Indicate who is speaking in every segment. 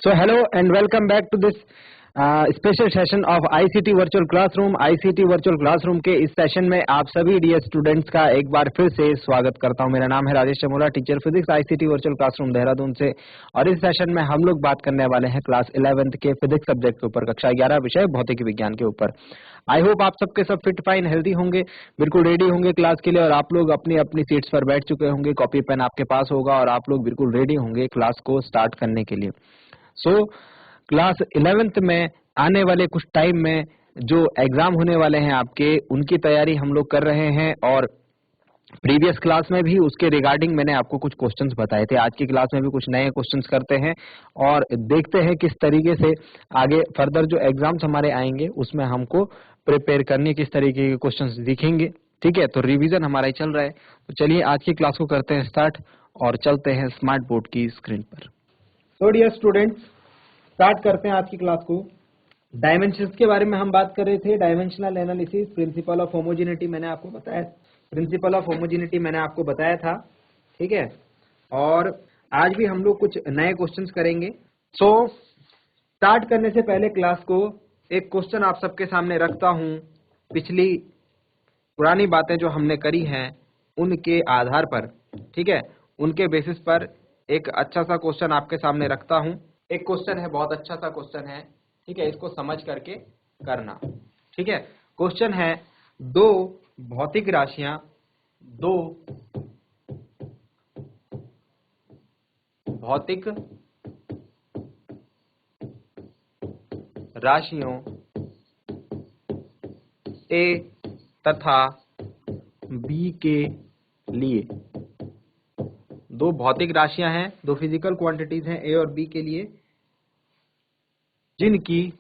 Speaker 1: So hello and welcome back to this special session of ICT virtual classroom. ICT virtual classroom के इस session में आप सभी dear students का एक बार फिर से स्वागत करता हूं। मेरा नाम है Rajesh Chamola, teacher physics ICT virtual classroom Dehradun से। और इस सेशन में हम लोग बात करने वाले हैं क्लास 11th के फिजिक्स सब्जेक्ट के ऊपर, कक्षा 11 विषय भौतिक विज्ञान के ऊपर। आई होप आप सबके सब फिट फाइन हेल्दी होंगे, बिल्कुल रेडी होंगे क्लास के लिए, और आप लोग अपनी अपनी सीट्स पर बैठ चुके होंगे, कॉपी पेन आपके पास होगा और आप लोग बिल्कुल रेडी होंगे क्लास को स्टार्ट करने के लिए। सो क्लास 11th में आने वाले कुछ टाइम में जो एग्जाम होने वाले हैं आपके, उनकी तैयारी हम लोग कर रहे हैं। और प्रीवियस क्लास में भी उसके रिगार्डिंग मैंने आपको कुछ क्वेश्चंस बताए थे। आज की क्लास में भी कुछ नए क्वेश्चंस करते हैं और देखते हैं किस तरीके से आगे फर्दर जो एग्जाम्स हमारे आएंगे उसमें हमको प्रिपेयर करने किस तरीके के क्वेश्चंस दिखेंगे। ठीक है, तो रिवीजन हमारा ही चल रहा है। तो चलिए आज की क्लास को करते हैं स्टार्ट और चलते हैं स्मार्ट बोर्ड की स्क्रीन पर। तो डियर स्टूडेंट्स, स्टार्ट करते हैं आज की क्लास को। डायमेंशंस के बारे में हम बात कर रहे थे, dimensional analysis, principle of homogeneity मैंने आपको बताया, प्रिंसिपल ऑफ होमोजेनिटी मैंने आपको बताया था। ठीक है, और आज भी हम लोग कुछ नए क्वेश्चंस करेंगे। सो स्टार्ट करने से पहले क्लास को एक क्वेश्चन आप सबके सामने रखता हूं। पिछली पुरानी बातें जो हमने करी हैं उनके आधार पर, ठीक है, उनके बेसिस पर एक अच्छा सा क्वेश्चन आपके सामने रखता हूं। एक क्वेश्चन है, बहुत अच्छा सा क्वेश्चन है, ठीक है, इसको समझ करके करना। ठीक है, क्वेश्चन है, दो भौतिक राशियां, दो भौतिक राशियों ए तथा बी के लिए, दो भौतिक राशियां हैं, दो फिजिकल क्वांटिटीज हैं ए और बी के लिए, जिनकी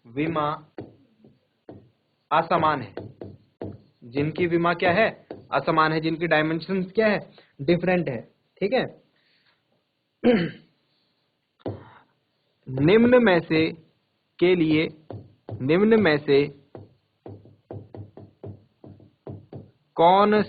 Speaker 1: विमा असमान है, जिनकी विमा क्या है, असमान है, जिनकी डायमेंशंस क्या है, डिफरेंट है। ठीक है, निम्न में से के लिए, निम्न में से कौन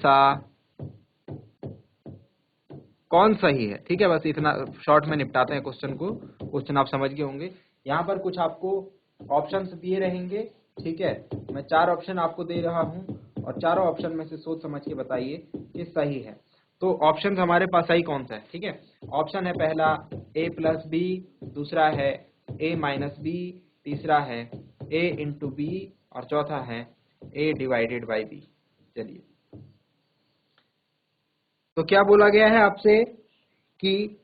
Speaker 1: सही है। ठीक है, बस इतना शॉर्ट में निपटाते हैं क्वेश्चन को। क्वेश्चन आप समझ गए होंगे। यहाँ पर कुछ आपको ऑप्शंस दिए रहेंगे। ठीक है, मैं 4 ऑप्शन आपको दे रहा हूँ और चारों ऑप्शन में से सोच समझ के बताइए कि सही है। तो ऑप्शन हमारे पास सही कौन सा है। ठीक है, ऑप्शन है पहला a प्लस बी, दूसरा है a माइनस बी, तीसरा है a इंटू बी और चौथा है a डिवाइडेड बाई बी। चलिए, तो क्या बोला गया है आपसे कि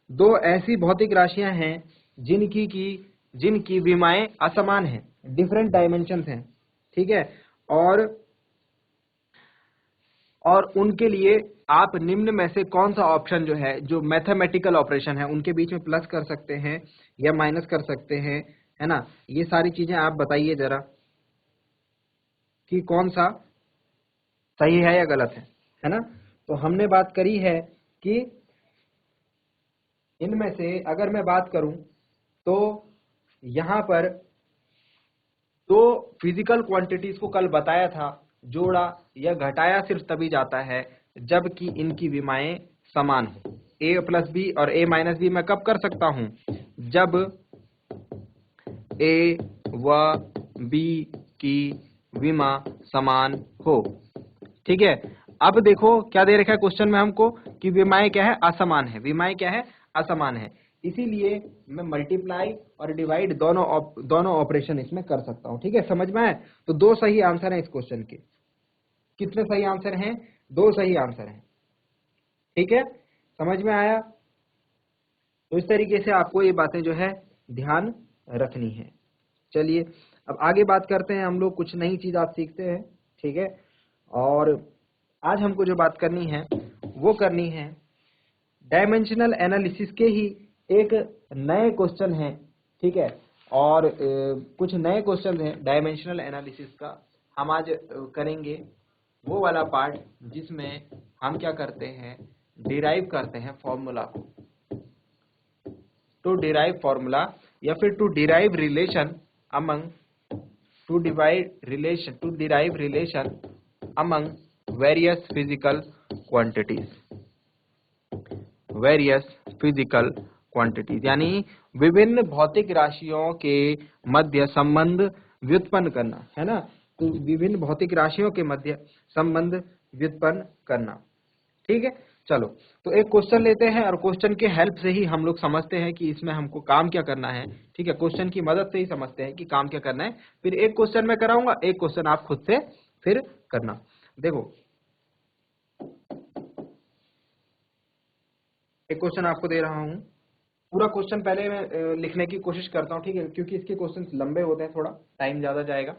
Speaker 1: दो ऐसी भौतिक राशियां हैं जिनकी विमाएं असमान हैं, डिफरेंट डायमेंशंस हैं। ठीक है, और उनके लिए आप निम्न में से कौन सा ऑप्शन जो है, जो मैथमेटिकल ऑपरेशन है, उनके बीच में प्लस कर सकते हैं या माइनस कर सकते हैं, है ना। ये सारी चीजें आप बताइए जरा कि कौन सा सही है या गलत है ना। तो हमने बात करी है कि इनमें से अगर मैं बात करूं तो यहां पर दो फिजिकल क्वांटिटीज को कल बताया था, जोड़ा या घटाया सिर्फ तभी जाता है जबकि इनकी विमाएं समान हो। a प्लस बी और a माइनस बी मैं कब कर सकता हूं, जब a व b की विमा समान हो। ठीक है, अब देखो क्या दे रखा है क्वेश्चन में हमको कि विमाएं क्या है, असमान है। विमाएं क्या है, असमान है, इसीलिए मैं मल्टीप्लाई और डिवाइड दोनों ऑपरेशन इसमें कर सकता हूं। ठीक है, समझ में आए। तो दो सही आंसर हैं इस क्वेश्चन के। कितने सही आंसर हैं, दो सही आंसर हैं। ठीक है, समझ में आया। तो इस तरीके से आपको ये बातें जो है ध्यान रखनी है। चलिए अब आगे बात करते हैं, हम लोग कुछ नई चीज आज सीखते हैं। ठीक है, और आज हमको जो बात करनी है वो करनी है डायमेंशनल एनालिसिस के ही एक नए क्वेश्चन है। ठीक है, और कुछ नए क्वेश्चन हैं डायमेंशनल एनालिसिस का। हम आज करेंगे वो वाला पार्ट जिसमें हम क्या करते हैं, डिराइव करते हैं फॉर्मूला को, टू डिराइव फॉर्मूला या फिर to derive relation among, to derive relation among various physical quantities, various physical quantities यानी विभिन्न भौतिक राशियों के मध्य संबंध व्युत्पन्न करना, है ना। तो विभिन्न भौतिक राशियों के मध्य संबंध व्युत्पन्न करना, ठीक है। चलो तो एक क्वेश्चन लेते हैं और क्वेश्चन के हेल्प से ही हम लोग समझते हैं कि इसमें हमको काम क्या करना है, ठीक है। क्वेश्चन की मदद से ही समझते हैं कि काम क्या करना है। फिर एक क्वेश्चन मैं कराऊंगा, एक क्वेश्चन आप खुद से फिर करना। देखो एक क्वेश्चन आपको दे रहा हूं, पूरा क्वेश्चन पहले मैं लिखने की कोशिश करता हूं, ठीक है, क्योंकि इसके क्वेश्चन लंबे होते हैं, थोड़ा टाइम ज्यादा जाएगा।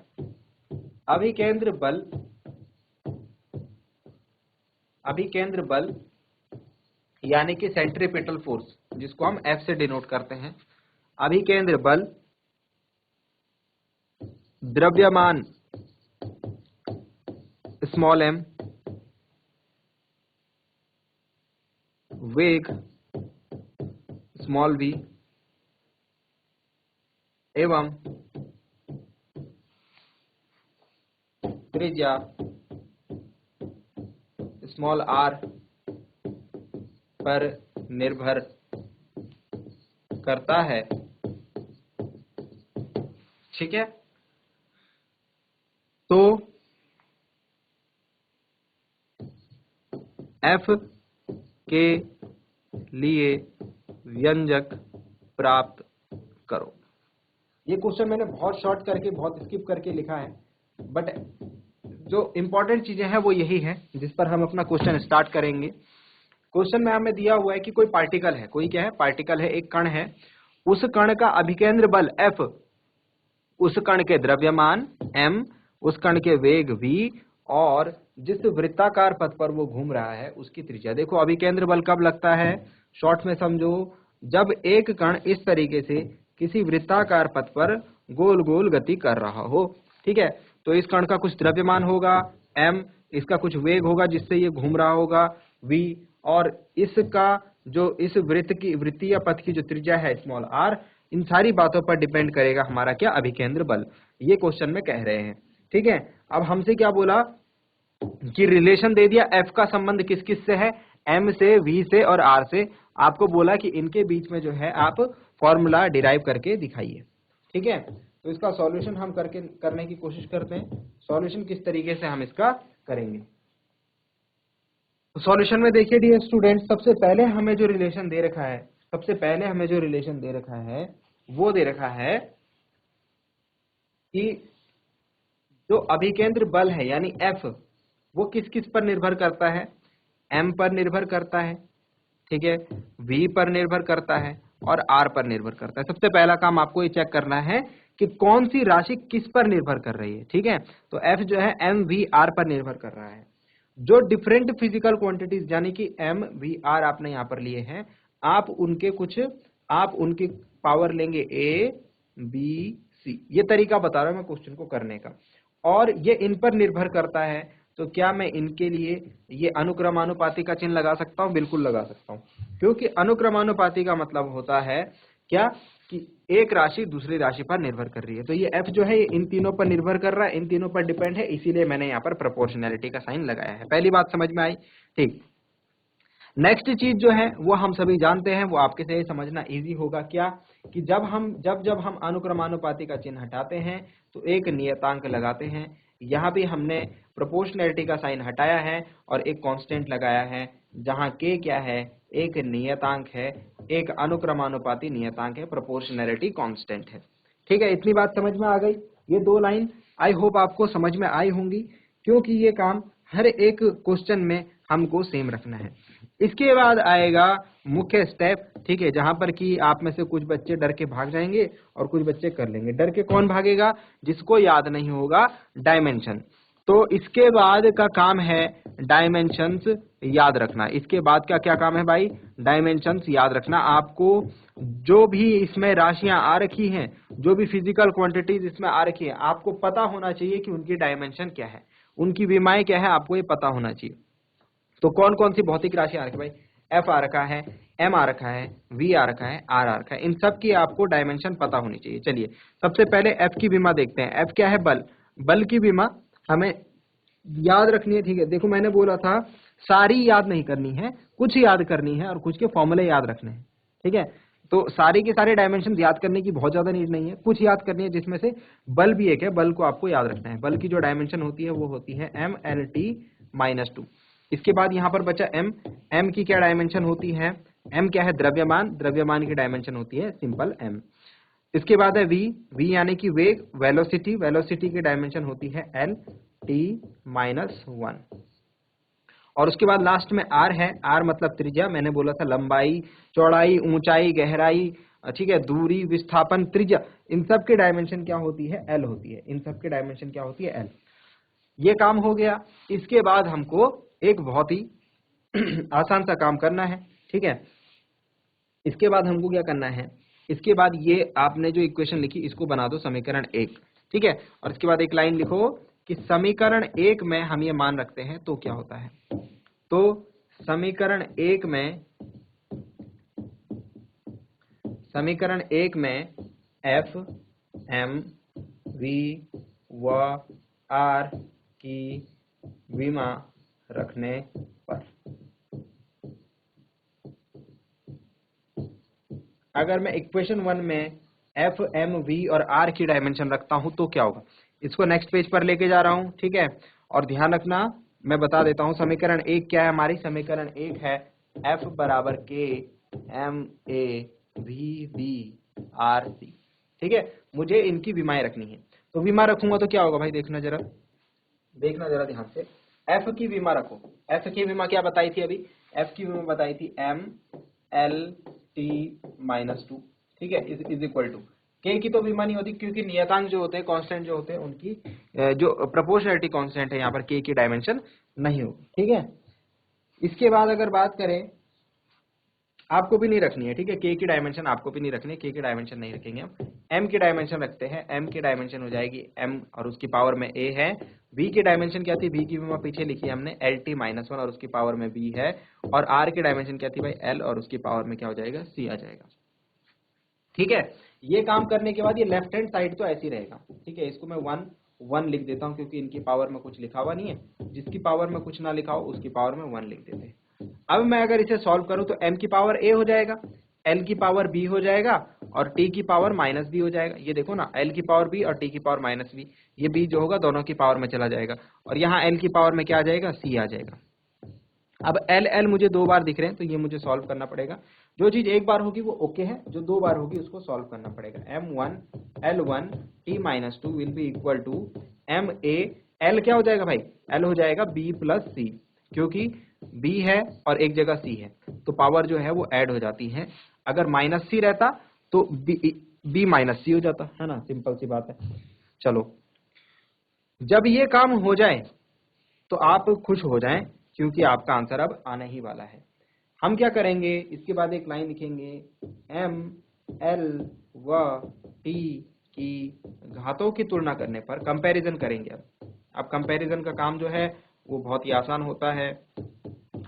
Speaker 1: अभिकेंद्र बल, अभिकेंद्र बल यानी कि सेंट्रीपिटल फोर्स, जिसको हम F से डिनोट करते हैं। अभिकेंद्र बल द्रव्यमान स्मॉल m, वेग स्मॉल v एवं त्रिज्या स्मॉल r पर निर्भर करता है, ठीक है। तो F के लिए व्यंजक प्राप्त करो। ये क्वेश्चन मैंने बहुत शॉर्ट करके, बहुत स्किप करके लिखा है, बट जो इंपॉर्टेंट चीजें हैं वो यही है जिस पर हम अपना क्वेश्चन स्टार्ट करेंगे। क्वेश्चन में हमें दिया हुआ है कि कोई पार्टिकल है, कोई क्या है, पार्टिकल है, एक कण है। उस कण का अभिकेंद्र बल F, उस कण के द्रव्यमान m, उस कण के वेग v और जिस वृत्ताकार पथ पर वो घूम रहा है उसकी त्रिज्या। देखो अभिकेंद्र बल कब लगता है, शॉर्ट में समझो, जब एक कण इस तरीके से किसी वृत्ताकार पथ पर गोल गोल गति कर रहा हो, ठीक है। तो इस कण का कुछ द्रव्यमान होगा m, इसका कुछ वेग होगा जिससे ये घूम रहा होगा v, और इसका जो इस वृत्तीय पथ की जो त्रिज्या है स्मॉल r, इन सारी बातों पर डिपेंड करेगा हमारा क्या, अभिकेंद्र बल। ये क्वेश्चन में कह रहे हैं, ठीक है। अब हमसे क्या बोला कि रिलेशन दे दिया, F का संबंध किस किस से है, M से, V से और R से। आपको बोला कि इनके बीच में जो है आप फॉर्मूला डिराइव करके दिखाइए, ठीक है। तो इसका सॉल्यूशन हम करने की कोशिश करते हैं। सॉल्यूशन किस तरीके से हम इसका करेंगे, सॉल्यूशन में देखिए डियर स्टूडेंट, सबसे पहले हमें जो रिलेशन दे रखा है, सबसे पहले हमें जो रिलेशन दे रखा है वो दे रखा है कि जो अभिकेंद्र बल है यानी F, वो किस किस पर निर्भर करता है, M पर निर्भर करता है, ठीक है, V पर निर्भर करता है और R पर निर्भर करता है। सबसे पहला काम आपको ये चेक करना है कि कौन सी राशि किस पर निर्भर कर रही है, ठीक है। तो F जो है M V R पर निर्भर कर रहा है। जो डिफरेंट फिजिकल क्वांटिटीज यानी कि M V R आपने यहाँ पर लिए हैं, आप उनके पावर लेंगे A B C। ये तरीका बता रहा हूं मैं क्वेश्चन को करने का, और ये इन पर निर्भर करता है। तो क्या मैं इनके लिए ये अनुक्रमानुपाती का चिन्ह लगा सकता हूं? बिल्कुल लगा सकता हूं, क्योंकि अनुक्रमानुपाती का मतलब होता है क्या कि एक राशि दूसरी राशि पर निर्भर कर रही है। तो ये F जो है ये इन तीनों पर निर्भर कर रहा है, इन तीनों पर डिपेंड है, इसीलिए मैंने यहाँ पर प्रोपोर्शनैलिटी का साइन लगाया है। पहली बात समझ में आई, ठीक। नेक्स्ट चीज जो है वो हम सभी जानते हैं, वो आपके से समझना इजी होगा, क्या कि जब हम अनुक्रमानुपाती का चिन्ह हटाते हैं तो एक नियतांक लगाते हैं। यहाँ भी हमने प्रोपोर्शनैलिटी का साइन हटाया है और एक कांस्टेंट लगाया है, जहाँ k क्या है, एक नियतांक है, एक अनुक्रमानुपाती नियतांक है, प्रोपोर्शनैलिटी कांस्टेंट है, ठीक है। इतनी बात समझ में आ गई। ये दो लाइन आई होप आपको समझ में आई होंगी, क्योंकि ये काम हर एक क्वेश्चन में हमको सेम रखना है। इसके बाद आएगा मुख्य स्टेप, ठीक है, जहां पर कि आप में से कुछ बच्चे डर के भाग जाएंगे और कुछ बच्चे कर लेंगे। डर के कौन भागेगा? जिसको याद नहीं होगा डायमेंशन। तो इसके बाद का काम है डायमेंशंस याद रखना। इसके बाद का क्या काम है भाई? डायमेंशंस याद रखना। आपको जो भी इसमें राशियां आ रखी हैं, जो भी फिजिकल क्वांटिटीज इसमें आ रखी है, आपको पता होना चाहिए कि उनकी डायमेंशन क्या है, उनकी विमाएं क्या है, आपको ये पता होना चाहिए। तो कौन कौन सी भौतिक राशि आ रखी है भाई? F आ रखा है, M आ रखा है, V आ रखा है, R आ रखा है। इन सब की आपको डायमेंशन पता होनी चाहिए। चलिए सबसे पहले F की विमा देखते हैं। F क्या है? बल। बल की विमा हमें याद रखनी है, ठीक है। देखो मैंने बोला था सारी याद नहीं करनी है, कुछ याद करनी है और कुछ के फॉर्मूले याद रखने हैं, ठीक है। तो सारे के सारे डायमेंशन याद करने की बहुत ज्यादा नीड नहीं है, कुछ याद करनी है, जिसमें से बल भी एक है। बल को आपको याद रखना है। बल की जो डायमेंशन होती है वो होती है MLT-2। इसके बाद यहाँ पर बचा M। M की क्या डायमेंशन होती है? M क्या है? द्रव्यमान। द्रव्यमान की डायमेंशन होती है सिंपल M। इसके बाद है V। V यानी कि वेग, वेलोसिटी। वेलोसिटी की डायमेंशन होती है LT-1। और उसके बाद लास्ट में R है। R मतलब त्रिज्या। मैंने बोला था लंबाई, चौड़ाई, ऊंचाई, गहराई, ठीक है, दूरी, विस्थापन, त्रिज्या, इन सब की डायमेंशन क्या होती है? L होती है। इन सब की डायमेंशन क्या होती है? L। ये काम हो गया। इसके बाद हमको एक बहुत ही आसान सा काम करना है, ठीक है। इसके बाद हमको क्या करना है? इसके बाद ये आपने जो इक्वेशन लिखी इसको बना दो समीकरण 1, ठीक है। और इसके बाद एक लाइन लिखो कि समीकरण 1 में हम ये मान रखते हैं तो क्या होता है। तो समीकरण 1 में F, M, V व R की विमा रखने पर अगर मैं इक्वेशन 1 में F, M, V और R की डायमेंशन रखता हूं तो क्या होगा? इसको नेक्स्ट पेज पर लेके जा रहा हूं, ठीक है। और ध्यान रखना, मैं बता देता हूं समीकरण 1 क्या है हमारी। समीकरण 1 है F बराबर K M A V B R C, ठीक है। मुझे इनकी विमाएं रखनी है, तो विमा रखूंगा तो क्या होगा भाई? देखना जरा ध्यान से। F की विमा रखो। F की विमा क्या बताई थी अभी? F की विमा बताई थी MLT-2, ठीक है, इज इक्वल टू K की तो विमा नहीं होती, क्योंकि नियतांक जो होते हैं, कांस्टेंट जो होते हैं, उनकी जो प्रोपोर्शनलिटी कांस्टेंट है यहाँ पर K की डायमेंशन नहीं होगी, ठीक है। इसके बाद अगर बात करें, आपको भी नहीं रखनी है, ठीक है। K की डायमेंशन आपको भी नहीं रखनी है, K की डायमेंशन नहीं रखेंगे हम। M की डायमेंशन रखते हैं। M की डायमेंशन हो जाएगी M और उसकी पावर में A है। V की डायमेंशन क्या थी? V की विमा पीछे लिखी हमने LT-1 और उसकी पावर में B है। और R की डायमेंशन क्या थी भाई? L और उसकी पावर में क्या हो जाएगा? C आ जाएगा, ठीक है। ये काम करने के बाद ये लेफ्ट हैंड साइड तो ऐसी रहेगा, ठीक है। इसको मैं 1 लिख देता हूँ, क्योंकि इनकी पावर में कुछ लिखा हुआ नहीं है। जिसकी पावर में कुछ ना लिखा हो उसकी पावर में 1 लिख देते हैं। अब मैं अगर इसे सॉल्व करूं तो M की पावर A हो जाएगा, L की पावर B हो जाएगा और T की पावर माइनस B हो जाएगा। ये देखो ना, L की पावर B और T की पावर माइनस B, ये B जो होगा दोनों की पावर में चला जाएगा और यहाँ L की पावर में क्या आ जाएगा? C आ जाएगा। अब L मुझे 2 बार दिख रहे हैं, तो ये मुझे सॉल्व करना पड़ेगा। जो चीज एक बार होगी वो ओके है, जो 2 बार होगी उसको सॉल्व करना पड़ेगा। M1 L1 T-2 will be equal to MA। L क्या हो जाएगा भाई? L हो जाएगा B प्लस C, क्योंकि B है और एक जगह C है, तो पावर जो है वो ऐड हो जाती है। अगर माइनस C रहता तो B माइनस C हो जाता, है ना, सिंपल सी बात है। चलो, जब ये काम हो जाए तो आप खुश हो जाएं, क्योंकि आपका आंसर अब आने ही वाला है। हम क्या करेंगे? इसके बाद एक लाइन लिखेंगे, M, L व T की घातों की तुलना करने पर कंपैरिजन करेंगे। अब कंपैरिजन का काम जो है वो बहुत ही आसान होता है।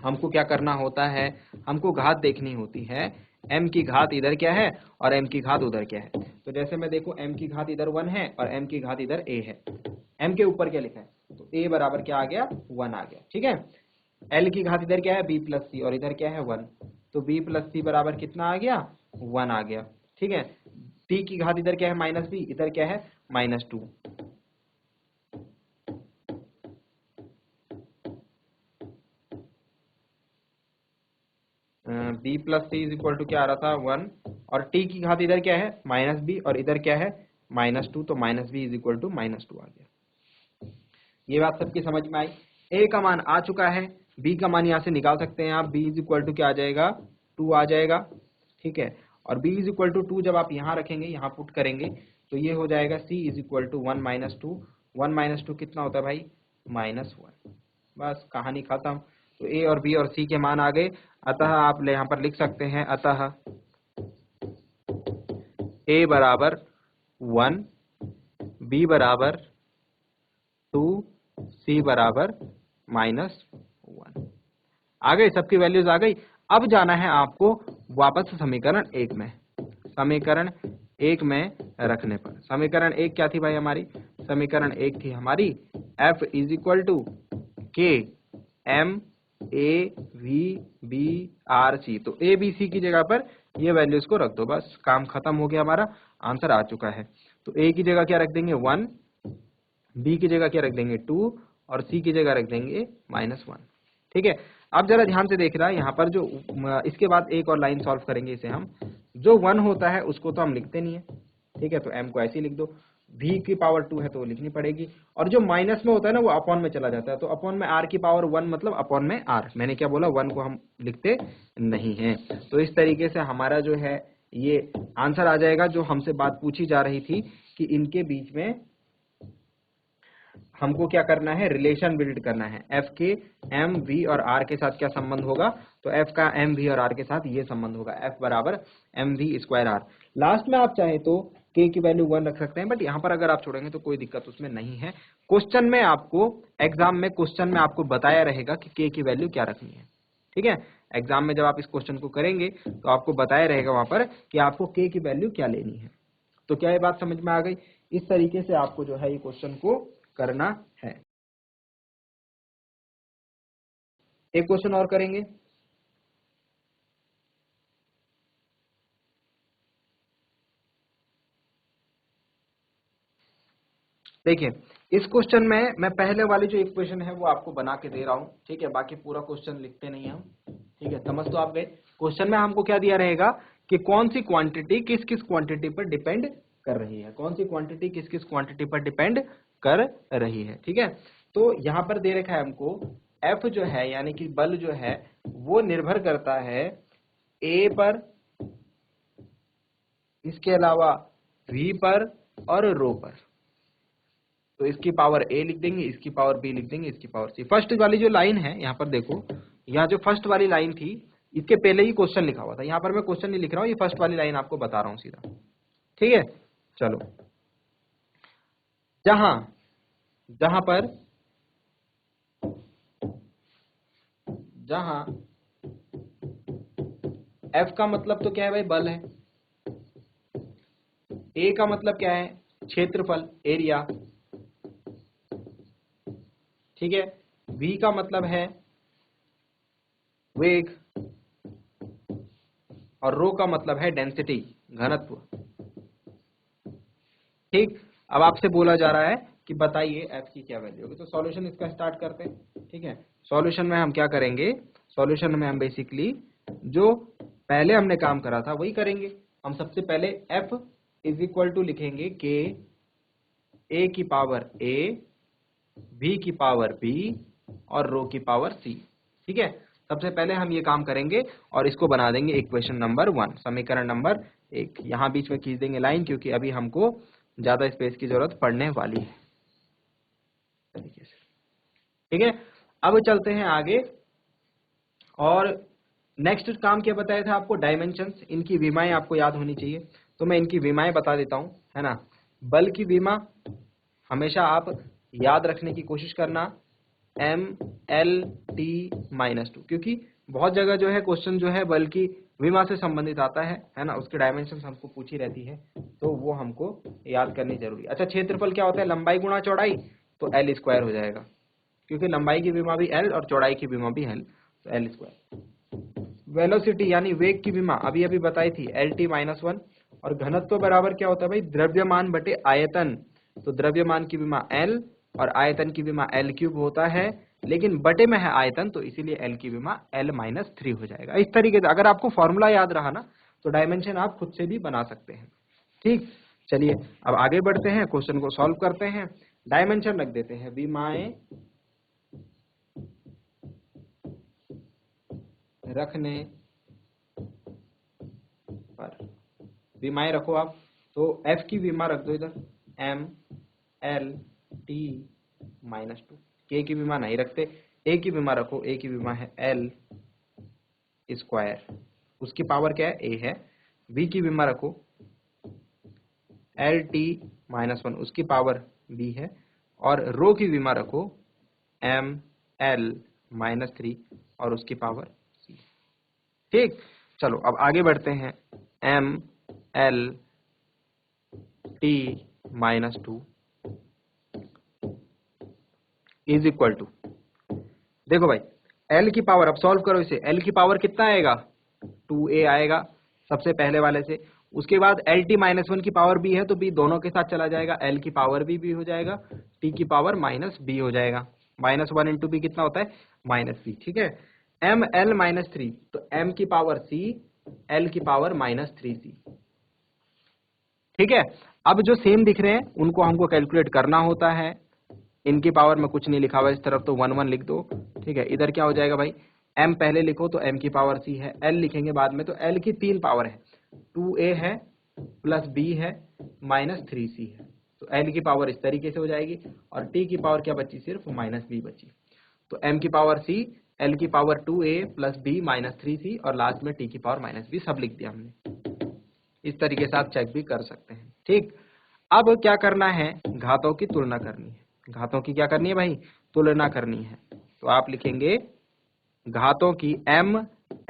Speaker 1: हमको क्या करना होता है? हमको घात देखनी होती है। M की घात इधर क्या है और M की घात उधर क्या है। तो जैसे मैं देखूं, M की घात इधर 1 है और M की घात इधर A है। M के ऊपर क्या लिखा है? तो A बराबर क्या आ गया? 1 आ गया, ठीक है। L की घात इधर क्या है? B प्लस C, और इधर क्या है? 1। तो B प्लस C बराबर कितना आ गया? 1 आ गया, ठीक है। T की घात इधर क्या है? माइनस B, इधर क्या है? -2। B plus C is equal to क्या आ रहा था? 1। और T की घात इधर क्या है? -B, और इधर क्या है? -2, तो -B इज इक्वल टू -2 आ गया। ये बात सबकी समझ में आई? A का मान आ चुका है, B का मान यहाँ से निकाल सकते हैं आप। B इज इक्वल टू क्या आ जाएगा? 2 आ जाएगा, ठीक है। और B इज इक्वल टू 2 जब आप यहाँ रखेंगे, यहाँ पुट करेंगे, तो ये हो जाएगा C इज इक्वल टू 1 - 2। 1 - 2 कितना होता है भाई? -1। बस कहानी खत्म। तो A और B और C के मान आ गए। अतः आप यहाँ पर लिख सकते हैं, अतः A बराबर 1, B बराबर 2, C बराबर -1। आ गई, सबकी वैल्यूज आ गई। अब जाना है आपको वापस समीकरण 1 में। समीकरण 1 में रखने पर, समीकरण 1 क्या थी भाई हमारी? समीकरण 1 थी हमारी F is equal to K M A V B R C, तो ए बी सी की जगह पर ये वैल्यूज को रख दो, बस काम खत्म हो गया, हमारा आंसर आ चुका है। तो ए की जगह क्या रख देंगे 1, बी की जगह क्या रख देंगे 2 और सी की जगह रख देंगे -1। ठीक है, अब जरा ध्यान से देख रहा है यहाँ पर जो इसके बाद एक और लाइन सॉल्व करेंगे इसे हम, जो 1 होता है उसको तो हम लिखते नहीं है, ठीक है, तो m को ऐसे ही लिख दो, v की पावर 2 है तो वो लिखनी पड़ेगी, और जो माइनस में होता है ना वो अपॉन में चला जाता है, तो अपॉन में r की पावर 1 मतलब अपॉन में r, मैंने क्या बोला 1 को हम लिखते नहीं है। तो इस तरीके से हमारा जो है ये आंसर आ जाएगा। जो हमसे बात पूछी जा रही थी कि इनके बीच में हमको क्या करना है, रिलेशन बिल्ड करना है, f के m v और r के साथ क्या संबंध होगा, तो f का m v और r के साथ ये संबंध होगा, f बराबर m v square r। Last में आप चाहे तो k की वैल्यू 1 रख सकते हैं, बट यहाँ पर अगर आप छोड़ेंगे तो कोई दिक्कत उसमें नहीं है। क्वेश्चन में आपको, एग्जाम में क्वेश्चन में आपको बताया रहेगा कि k की वैल्यू क्या रखनी है, ठीक है, एग्जाम में जब आप इस क्वेश्चन को करेंगे तो आपको बताया रहेगा वहां पर कि आपको k की वैल्यू क्या लेनी है। तो क्या ये बात समझ में आ गई? इस तरीके से आपको जो है ये क्वेश्चन को करना है। एक क्वेश्चन और करेंगे। देखिए, इस क्वेश्चन में मैं पहले वाली जो इक्वेशन है वो आपको बना के दे रहा हूं, ठीक है, बाकी पूरा क्वेश्चन लिखते नहीं हम, ठीक है, समझ तो आप गए। क्वेश्चन में हमको क्या दिया रहेगा कि कौन सी क्वांटिटी किस किस क्वांटिटी पर डिपेंड कर रही है, कौन सी क्वांटिटी किस किस क्वांटिटी पर डिपेंड कर रही है, ठीक है। तो यहाँ पर दे रखा है हमको एफ जो है यानी कि बल जो है वो निर्भर करता है ए पर, इसके अलावा वी पर और रो पर। तो इसकी पावर ए लिख देंगे, इसकी पावर बी लिख देंगे, इसकी पावर सी। फर्स्ट वाली जो लाइन है यहाँ पर देखो, यहाँ जो फर्स्ट वाली लाइन थी इसके पहले ही क्वेश्चन लिखा हुआ था, यहाँ पर मैं क्वेश्चन नहीं लिख रहा हूँ, ये फर्स्ट वाली लाइन आपको बता रहा हूँ सीधा, ठीक है। चलो, जहां जहां पर जहां एफ का मतलब तो क्या है भाई, बल है, ए का मतलब क्या है, क्षेत्रफल, एरिया, ठीक है, वी का मतलब है वेग, और रो का मतलब है डेंसिटी, घनत्व, ठीक। अब आपसे बोला जा रहा है कि बताइए एफ की क्या वैल्यू होगी, तो सॉल्यूशन इसका स्टार्ट करते हैं, ठीक है। सॉल्यूशन में हम क्या करेंगे, सॉल्यूशन में हम बेसिकली जो पहले हमने काम करा था वही करेंगे। हम सबसे पहले एफ इज इक्वल टू लिखेंगे के ए की पावर ए, बी की पावर बी और रो की पावर सी, ठीक है। सबसे पहले हम ये काम करेंगे और इसको बना देंगे इक्वेशन नंबर 1, समीकरण नंबर 1। यहाँ बीच में खींच देंगे लाइन क्योंकि अभी हमको ज्यादा स्पेस की जरूरत पड़ने वाली है, तरीके से, ठीक है। अब चलते हैं आगे, और नेक्स्ट काम क्या बताया था आपको, डायमेंशंस, इनकी विमाएं आपको याद होनी चाहिए, तो मैं इनकी विमाएं बता देता हूं, है ना। बल की विमा हमेशा आप याद रखने की कोशिश करना, एम एल टी -2, क्योंकि बहुत जगह जो है क्वेश्चन जो है बल की विमा से संबंधित आता है ना, उसके डायमेंशन हमको पूछी रहती है, तो वो हमको याद करनी जरूरी है। अच्छा, क्षेत्रफल क्या होता है, लंबाई गुणा चौड़ाई, तो एल स्क्वायर हो जाएगा, क्योंकि लंबाई की विमा भी एल और चौड़ाई की विमा भी एल, तो एल स्क्वायर। वेलोसिटी यानी वेग की विमा अभी अभी बताई थी, एल टी -1, और घनत्व बराबर क्या होता है भाई, द्रव्यमान बटे आयतन, तो द्रव्यमान की विमा एल और आयतन की विमा एल क्यूब होता है, लेकिन बटे में है आयतन तो इसीलिए एल की विमा एल -3 हो जाएगा। इस तरीके से अगर आपको फॉर्मूला याद रहा ना तो डायमेंशन आप खुद से भी बना सकते हैं, ठीक। चलिए अब आगे बढ़ते हैं, क्वेश्चन को सॉल्व करते हैं। डायमेंशन रख देते हैं, विमाएं रखने पर, विमाएं रखो आप, तो एफ की विमा रख दो इधर, एम एल टी -2, के की विमा नहीं रखते, ए की विमा रखो, ए की विमा है एल स्क्वायर, उसकी पावर क्या है, ए है। बी की विमा रखो, एल टी -1, उसकी पावर बी है, और रो की विमा रखो एम एल -3 और उसकी पावर सी, ठीक। चलो अब आगे बढ़ते हैं, M L T -2 is equal to देखो भाई, एल की पावर, अब सॉल्व करो इसे, एल की पावर कितना आएगा, 2a आएगा सबसे पहले वाले से। उसके बाद एल टी माइनस वन की पावर b है तो b दोनों के साथ चला जाएगा, एल की पावर b हो जाएगा, t की पावर माइनस b हो जाएगा। माइनस वन इंटू बी कितना होता है, माइनस b, ठीक है। m l माइनस थ्री, तो m की पावर c, l की पावर माइनस थ्री सी, ठीक है। अब जो सेम दिख रहे हैं उनको हमको कैलकुलेट करना होता है। इनकी पावर में कुछ नहीं लिखा हुआ इस तरफ, तो 1 1 लिख दो, ठीक है। इधर क्या हो जाएगा भाई, m पहले लिखो तो m की पावर c है, l लिखेंगे बाद में, तो l की 3 पावर है, 2a है प्लस b है माइनस 3c है, तो l की पावर इस तरीके से हो जाएगी। और t की पावर क्या बची, सिर्फ माइनस b बची। तो m की पावर c, l की power 2a plus b minus 3c, और लास्ट में t की पावर माइनस b, सब लिख दिया हमने। इस तरीके से आप चेक भी कर सकते हैं, ठीक। अब क्या करना है, घातों की तुलना करनी है। घातों की क्या करनी है भाई, तुलना करनी है। तो आप लिखेंगे घातों की, m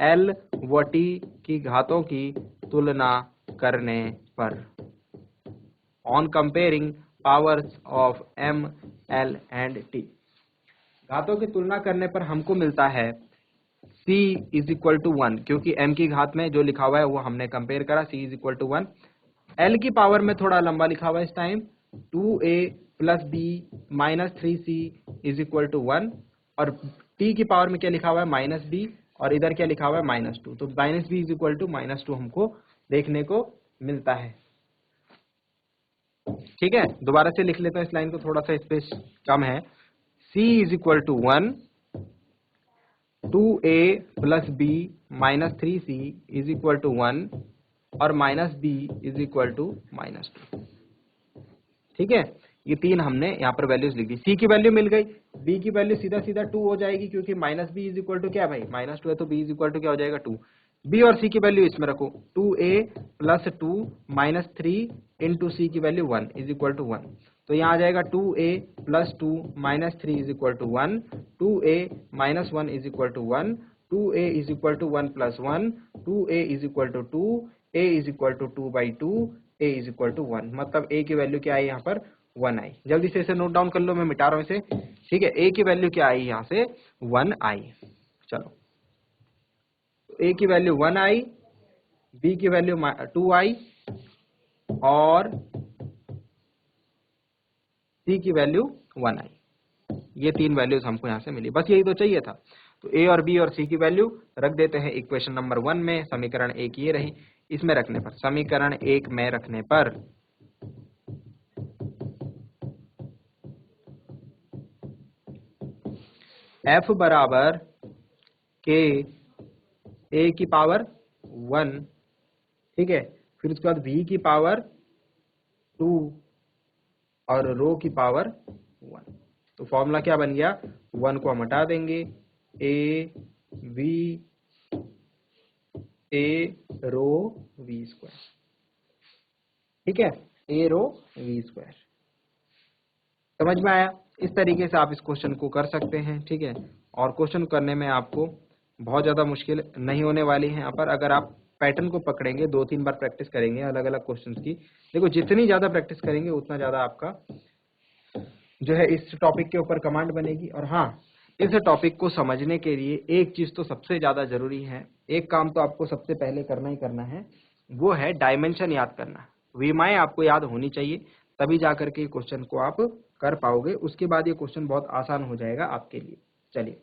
Speaker 1: l व t की घातों की तुलना करने पर, on comparing powers of m l and t। घातों की तुलना करने पर हमको मिलता है c इज इक्वल टू 1, क्योंकि m की घात में जो लिखा हुआ है वो हमने कंपेयर करा, c is equal to 1। l की पावर में थोड़ा लंबा लिखा हुआ है इस time, 2a plus b minus 3c is equal to 1, और t की पावर में क्या लिखा हुआ है, माइनस b, और इधर क्या लिखा हुआ है, माइनस 2, तो minus b is equal to minus 2 हमको देखने को मिलता है, ठीक है। दोबारा से लिख लेते हैं इस लाइन को, थोड़ा सा स्पेस कम है। c is equal to 1, 2a plus b minus 3c is equal to 1, और minus b is equal to minus 2, ठीक है। ये तीन हमने यहाँ पर वैल्यूज लिख दी। c की वैल्यू मिल गई, b की वैल्यू सीधा सीधा 2 हो जाएगी, क्योंकि minus b is equal to क्या भाई, माइनस 2 है, तो b इज इक्वल टू क्या हो जाएगा, 2। b और c की वैल्यू इसमें रखो, 2a plus 2 minus 3 into c की वैल्यू 1 इज इक्वल टू 1, तो यहाँ आ जाएगा 2a plus 2 minus 3 is equal to 1, 2a minus 1 is equal to 1, 2a is equal to 1 plus 1, 2a is equal to 2, a is equal to 2 by 2, a is equal to 1, मतलब a की value क्या आई यहाँ पर, 1 आई। जल्दी से इसे note down कर लो, मैं मिटा रहा हूँ इसे, ठीक है। a की वैल्यू क्या आई यहाँ से, 1 आई। चलो, a की वैल्यू 1 आई, b की वैल्यू 2 आई, और c की वैल्यू 1 आई। ये तीन वैल्यूज हमको यहाँ से मिली, बस यही तो चाहिए था। तो a और b और c की वैल्यू रख देते हैं इक्वेशन नंबर 1 में, समीकरण 1 ये रही। इसमें रखने पर, समीकरण 1 में रखने पर f बराबर k a की पावर 1, ठीक है, फिर उसके बाद v की पावर 2 और रो की पावर 1। तो फॉर्मूला क्या बन गया, 1 को हम हटा देंगे, a रो v स्क्वायर, ठीक है, a रो v स्क्वायर। समझ में आया। इस तरीके से आप इस क्वेश्चन को कर सकते हैं, ठीक है। और क्वेश्चन करने में आपको बहुत ज्यादा मुश्किल नहीं होने वाली है। यहाँ पर अगर आप पैटर्न को पकड़ेंगे, 2 3 बार प्रैक्टिस करेंगे अलग अलग क्वेश्चंस की, देखो जितनी ज्यादा प्रैक्टिस करेंगे उतना ज्यादा आपका जो है इस टॉपिक के ऊपर कमांड बनेगी। और हाँ, इस टॉपिक को समझने के लिए एक चीज तो सबसे ज्यादा जरूरी है, एक काम तो आपको सबसे पहले करना ही करना है, वो है डायमेंशन याद करना। विमाएं आपको याद होनी चाहिए, तभी जाकर के क्वेश्चन को आप कर पाओगे। उसके बाद ये क्वेश्चन बहुत आसान हो जाएगा आपके लिए। चलिए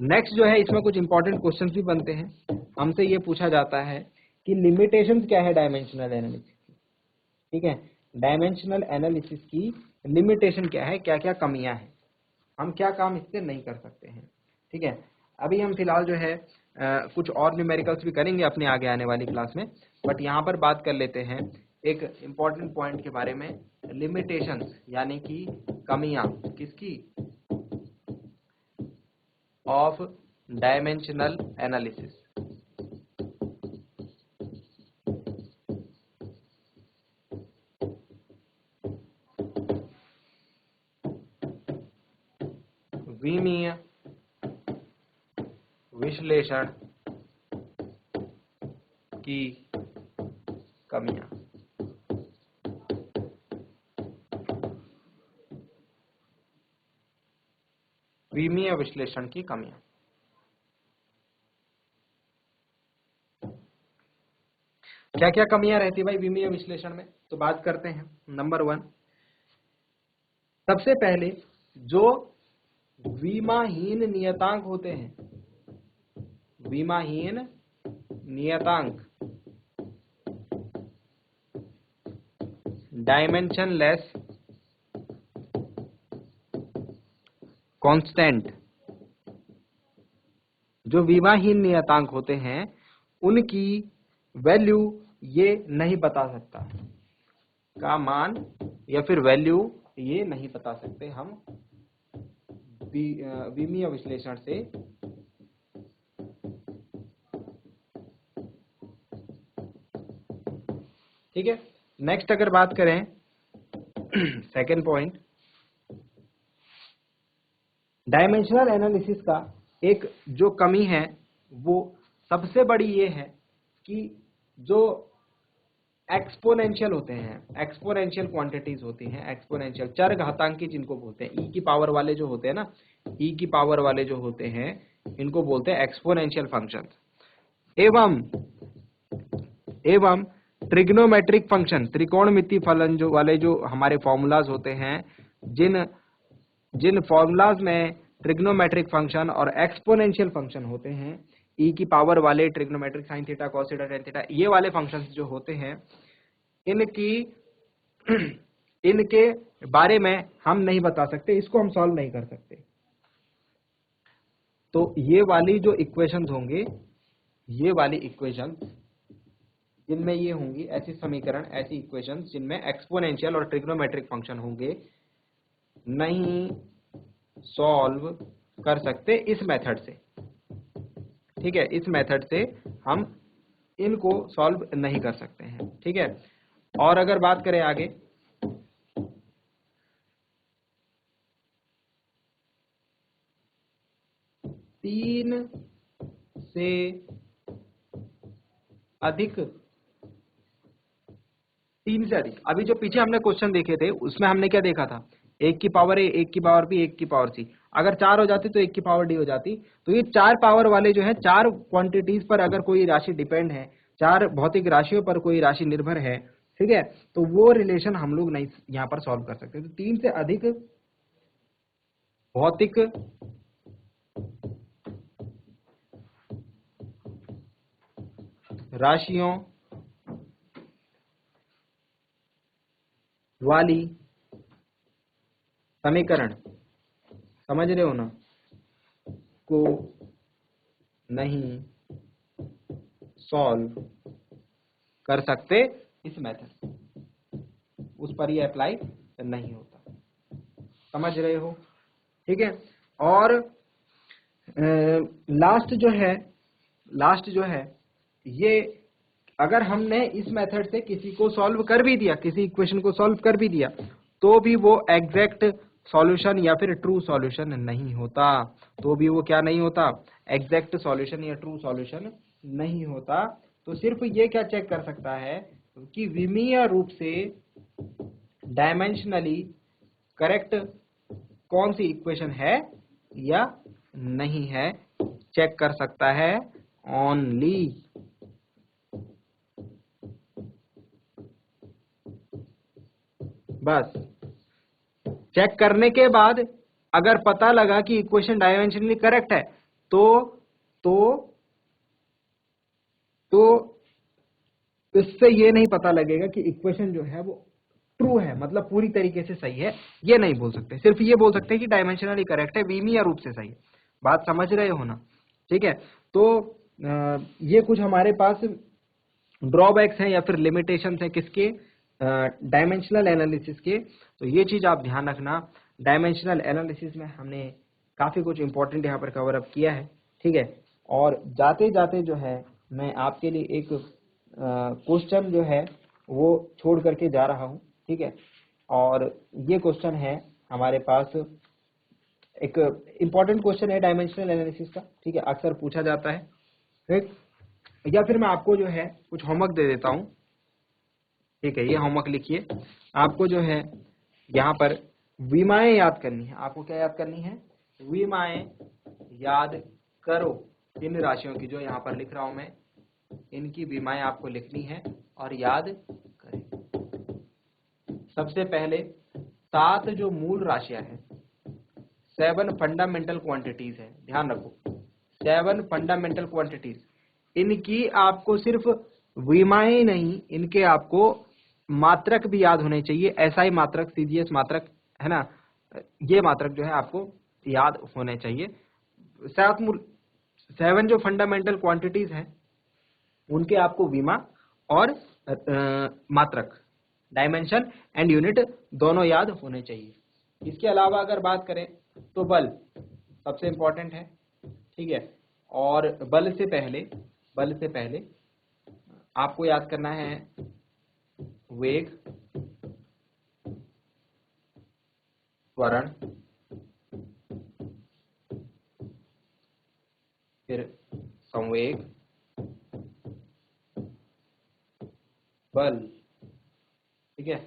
Speaker 1: नेक्स्ट जो है, इसमें कुछ इंपॉर्टेंट क्वेश्चंस भी बनते हैं। हमसे ये पूछा जाता है कि लिमिटेशंस क्या है डायमेंशनल एनालिसिस की, ठीक है। डायमेंशनल एनालिसिस की लिमिटेशन क्या है, क्या क्या कमियां हैं, हम क्या काम इससे नहीं कर सकते हैं, ठीक है। अभी हम फिलहाल जो है कुछ और न्यूमेरिकल्स भी करेंगे अपने आगे आने वाली क्लास में, बट यहाँ पर बात कर लेते हैं एक इम्पॉर्टेंट पॉइंट के बारे में, लिमिटेशंस यानी कि कमियां किसकी, ऑफ डायमेंशनल एनालिसिस। विमीय विश्लेषण की कमियां। विमीय विश्लेषण की कमियां। क्या क्या कमियां रहती भाई विमीय विश्लेषण में, तो बात करते हैं। नंबर 1, सबसे पहले जो विमाहीन नियतांक होते हैं, विमाहीन नियतांक, डायमेंशनलेस कांस्टेंट, जो विमाहीन नियतांक होते हैं उनकी वैल्यू ये नहीं बता सकता, का मान या फिर वैल्यू ये नहीं बता सकते हम विमीय विश्लेषण से। ठीक है, नेक्स्ट अगर बात करें सेकेंड पॉइंट, डायमेंशनल एनालिसिस का एक जो कमी है वो सबसे बड़ी ये है कि जो एक्सपोनेंशियल होते हैं, एक्सपोनेंशियल क्वांटिटीज होती हैं, एक्सपोनेंशियल चर घातांकी जिनको बोलते हैं, ई की पावर वाले जो होते हैं ना, ई की पावर वाले जो होते हैं इनको बोलते हैं एक्सपोनेंशियल फंक्शन। एवं ट्रिग्नोमेट्रिक फंक्शन, त्रिकोणमिति फलन जो वाले जो हमारे फॉर्मूलाज होते हैं, जिन फॉर्मूलाज में ट्रिग्नोमेट्रिक फंक्शन और एक्सपोनेंशियल फंक्शन होते हैं, ई की पावर वाले trigonometric sine theta cos theta tan theta, ये वाले फंक्शंस जो होते हैं इनके बारे में हम नहीं बता सकते, इसको हम सॉल्व नहीं कर सकते। तो ये वाली जो इक्वेशंस होंगे, ये वाली इक्वेशंस जिनमें ये होंगी, ऐसी समीकरण, ऐसी इक्वेशंस जिनमें एक्सपोनेंशियल और ट्रिग्नोमेट्रिक फंक्शन होंगे, नहीं सॉल्व कर सकते इस मेथड से। ठीक है, इस मेथड से हम इनको सॉल्व नहीं कर सकते हैं। ठीक है, और अगर बात करें आगे, तीन से अधिक, अभी जो पीछे हमने क्वेश्चन देखे थे उसमें हमने क्या देखा था, एक की पावर ए, एक की पावर बी, एक की पावर सी, अगर 4 हो जाती तो एक की पावर डी हो जाती। तो ये 4 पावर वाले जो है, 4 क्वांटिटीज पर अगर कोई राशि डिपेंड है, 4 भौतिक राशियों पर कोई राशि निर्भर है, ठीक है, तो वो रिलेशन हम लोग नहीं यहां पर सॉल्व कर सकते। तो 3 से अधिक भौतिक राशियों वाली समीकरण, समझ रहे हो ना, को नहीं सॉल्व कर सकते इस मेथड, उस पर ये अप्लाई नहीं होता, समझ रहे हो। ठीक है, और लास्ट जो है ये, अगर हमने इस मेथड से किसी को सॉल्व कर भी दिया, किसी इक्वेशन को सॉल्व कर भी दिया, तो भी वो एग्जैक्ट सॉल्यूशन या फिर ट्रू सॉल्यूशन नहीं होता, तो भी वो क्या नहीं होता, एग्जैक्ट सॉल्यूशन या ट्रू सॉल्यूशन नहीं होता। तो सिर्फ ये क्या चेक कर सकता है कि विमीय रूप से डायमेंशनली करेक्ट कौन सी इक्वेशन है या नहीं है, चेक कर सकता है ओनली। बस चेक करने के बाद अगर पता लगा कि इक्वेशन डायमेंशनली करेक्ट है तो इससे ये नहीं पता लगेगा कि इक्वेशन जो है वो ट्रू है, मतलब पूरी तरीके से सही है, ये नहीं बोल सकते। सिर्फ ये बोल सकते हैं कि डायमेंशनली करेक्ट है, विमीय रूप से सही है। बात समझ रहे हो ना। ठीक है, तो ये कुछ हमारे पास ड्रॉबैक्स हैं या फिर लिमिटेशंस हैं किसके, डायमेंशनल एनालिसिस के। तो ये चीज आप ध्यान रखना, डायमेंशनल एनालिसिस में हमने काफी कुछ इंपॉर्टेंट यहाँ पर कवर अप किया है। ठीक है, और जाते जाते जो है मैं आपके लिए एक क्वेश्चन जो है वो छोड़ करके जा रहा हूँ। ठीक है, और ये क्वेश्चन है हमारे पास, एक इंपॉर्टेंट क्वेश्चन है डायमेंशनल एनालिसिस का। ठीक है, अक्सर पूछा जाता है। ठीक, या फिर मैं आपको जो है कुछ होमवर्क दे देता हूँ। ठीक है, ये होमवर्क लिखिए, आपको जो है यहाँ पर विमाएं याद करनी है। आपको क्या याद करनी है, विमाएं याद करो। इन राशियों की जो यहाँ पर लिख रहा हूं मैं, इनकी विमाएं आपको लिखनी है और याद करें। सबसे पहले 7 जो मूल राशियां हैं, 7 फंडामेंटल क्वांटिटीज है, ध्यान रखो 7 फंडामेंटल क्वांटिटीज, इनकी आपको सिर्फ विमाएं नहीं, इनके आपको मात्रक भी याद होने चाहिए। एसआई मात्रक, सीजीएस मात्रक, है ना, ये मात्रक जो है आपको याद होने चाहिए। 7 जो फंडामेंटल क्वांटिटीज हैं उनके आपको विमा और मात्रक, डायमेंशन एंड यूनिट दोनों याद होने चाहिए। इसके अलावा अगर बात करें तो बल सबसे इंपॉर्टेंट है, ठीक है। और बल से पहले आपको याद करना है वेग, त्वरण, फिर संवेग, बल, ठीक है।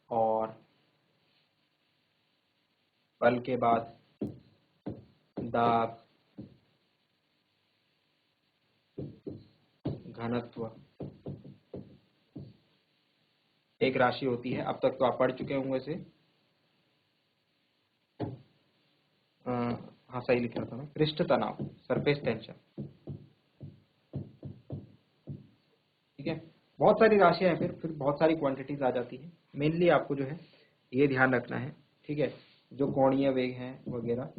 Speaker 1: और बल के बाद दाब, घनत्व, एक राशि होती है, अब तक तो आप पढ़ चुके होंगे इसे, हाँ सही लिख रहा था मैं, पृष्ठ तनाव, सरफेस टेंशन, ठीक है। बहुत सारी राशियां हैं, फिर बहुत सारी क्वांटिटीज आ जाती है। मेनली आपको जो है ये ध्यान रखना है, ठीक है। जो कोणीय वेग हैं वगैरह,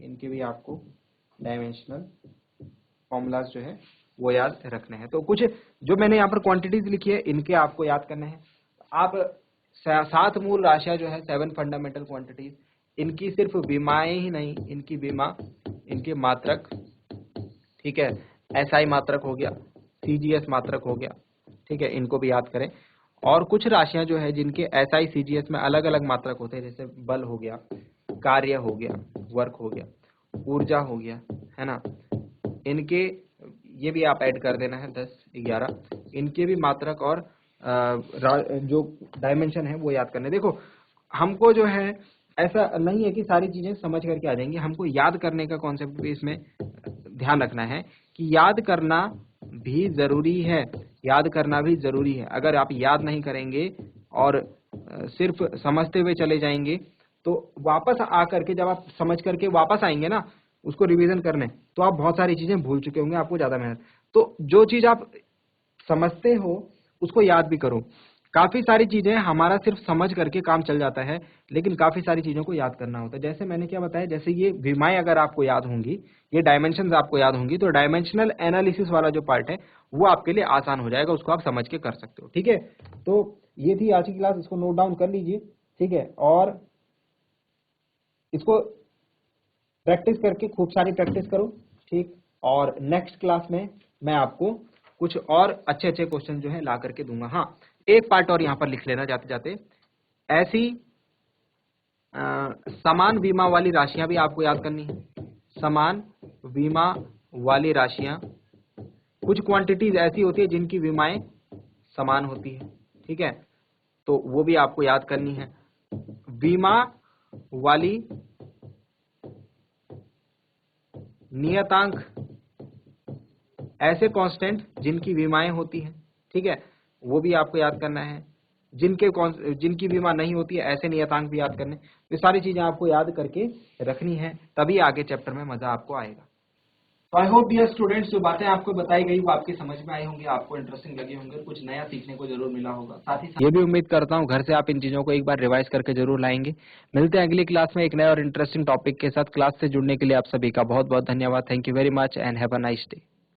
Speaker 1: इनके भी आपको डायमेंशनल फॉर्मूलाज जो है वो याद रखने हैं। तो कुछ जो मैंने यहाँ पर क्वांटिटीज लिखी है इनके आपको याद करने हैं। आप 7 मूल राशियां जो है, 7 फंडामेंटल क्वांटिटीज, इनकी सिर्फ विमाएं ही नहीं, इनकी विमा, इनके मात्रक, ठीक है, एसआई मात्रक हो गया, सीजीएस मात्रक हो गया, ठीक है, इनको भी याद करें। और कुछ राशियां जो है जिनके एसआई सीजीएस में अलग अलग मात्रक होते हैं, जैसे बल हो गया, कार्य हो गया, वर्क हो गया, ऊर्जा हो गया, है ना, इनके ये भी आप ऐड कर देना है 10 11, इनके भी मात्रक और जो डायमेंशन है वो याद करने। देखो हमको जो है ऐसा नहीं है कि सारी चीजें समझ करके आ जाएंगी, हमको याद करने का कॉन्सेप्ट भी इसमें ध्यान रखना है कि याद करना भी जरूरी है, याद करना भी जरूरी है। अगर आप याद नहीं करेंगे और सिर्फ समझते हुए चले जाएंगे तो वापस आकर के, जब आप समझ करके वापस आएंगे ना उसको रिवीजन करने, तो आप बहुत सारी चीजें भूल चुके होंगे, आपको ज्यादा मेहनत। तो जो चीज आप समझते हो उसको याद भी करो। काफी सारी चीजें हमारा सिर्फ समझ करके काम चल जाता है, लेकिन काफी सारी चीजों को याद करना होता है। जैसे मैंने क्या बताया, जैसे ये विमाएं अगर आपको याद होंगी, ये डायमेंशंस आपको याद होंगी, तो डायमेंशनल एनालिसिस वाला जो पार्ट है वो आपके लिए आसान हो जाएगा, उसको आप समझ के कर सकते हो, ठीक है। तो ये थी आज की क्लास, इसको नोट डाउन कर लीजिए, ठीक है। और इसको प्रैक्टिस करके, खूब सारी प्रैक्टिस करो, ठीक। और नेक्स्ट क्लास में मैं आपको कुछ और अच्छे अच्छे क्वेश्चन जो है ला करके दूंगा। हाँ, एक पार्ट और यहाँ पर लिख लेना जाते जाते, ऐसी समान विमा वाली राशियां भी आपको याद करनी है। समान विमा वाली राशियां, कुछ क्वांटिटीज ऐसी होती है जिनकी विमाएं समान होती है, ठीक है, तो वो भी आपको याद करनी है। विमा वाली नियतांक, ऐसे कांस्टेंट जिनकी विमाएं होती हैं, ठीक है, वो भी आपको याद करना है। जिनकी विमा नहीं होती है, ऐसे नियतांक भी याद करने। ये सारी चीजें आपको याद करके रखनी है, तभी आगे चैप्टर में मजा आपको आएगा। तो आई होप डियर स्टूडेंट्स, जो बातें आपको बताई गई वो आपकी समझ में आई होंगी, आपको इंटरेस्टिंग लगी होंगे, कुछ नया सीखने को जरूर मिला होगा। साथ ही ये भी उम्मीद करता हूँ घर से आप इन चीजों को एक बार रिवाइज करके जरूर लाएंगे। मिलते हैं अगली क्लास में एक नए और इंटरेस्टिंग टॉपिक के साथ। क्लास से जुड़ने के लिए आप सभी का बहुत बहुत धन्यवाद। Thank you very much and have a nice day.